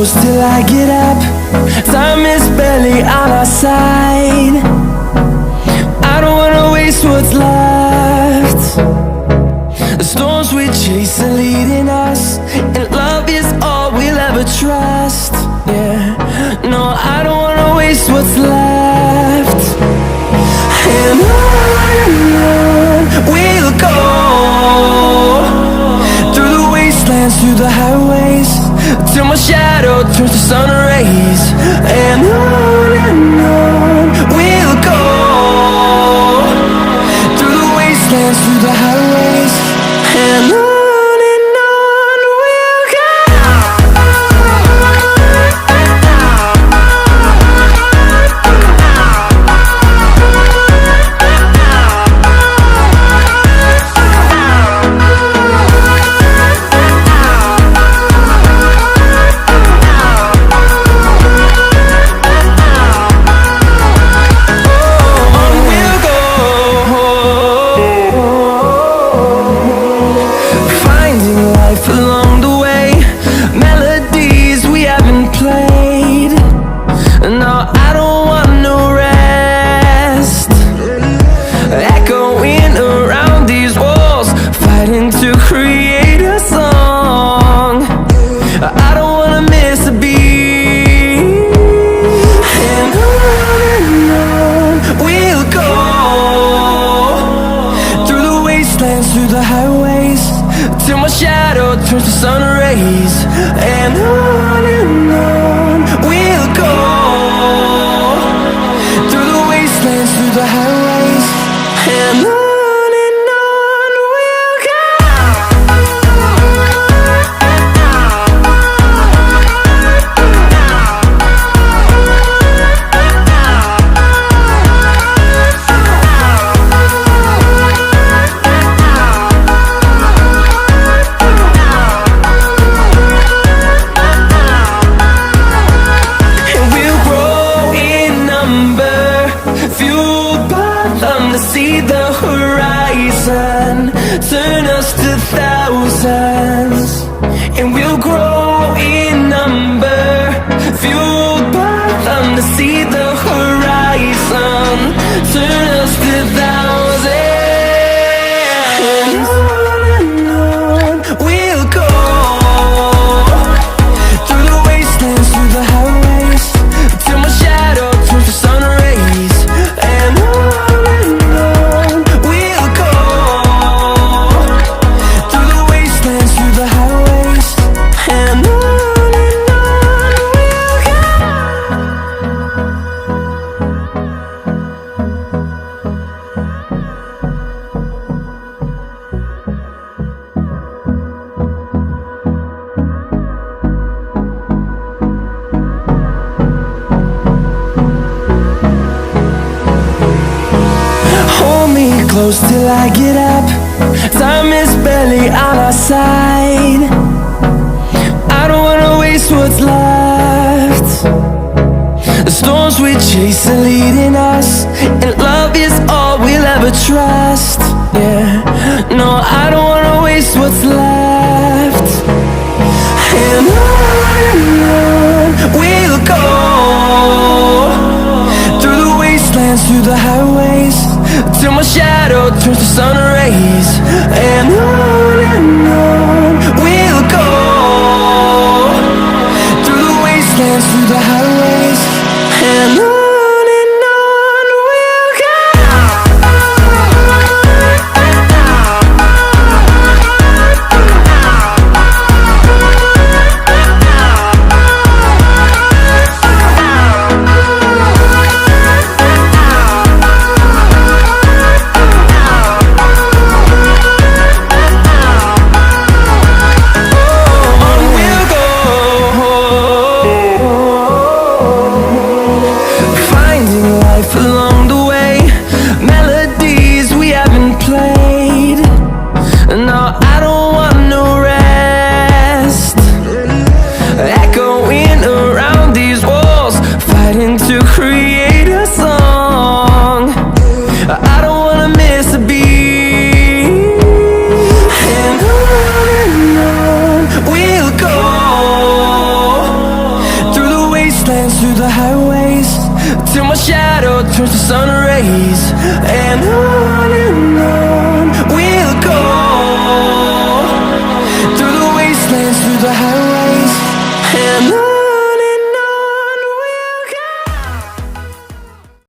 close till I get up. Time is barely on our side. I don't wanna waste what's left. The storms we chase are leading us, and love is all we'll ever trust. Yeah, no, I don't wanna waste what's left. And on we'll go, through the wastelands, through the highways, till my shadow turns to sun rays. And on we'll go, through the wastelands, through the highways, and on we'll go. Through the highways, till my shadow turns to sun rays. And on we'll go, through the wastelands, through the highways, and on we'll go. See the horizon, turn us to thousands, and we'll grow in number, fueled by them. To see the horizon, turn us to thousands, and on we'll go, through the wastelands, through the highways, till my shadow turns to sun rays. And close till I get up. Time is barely on our side. I don't wanna waste what's left. The storms we chase are leading us, and love is all we'll ever trust. Yeah, no, I don't wanna waste what's left. And on we'll go, through the wastelands, through the highways, till my shadow turns to sun rays. And on we'll go, through the wastelands, through the highways, and on. turns to sun rays, and on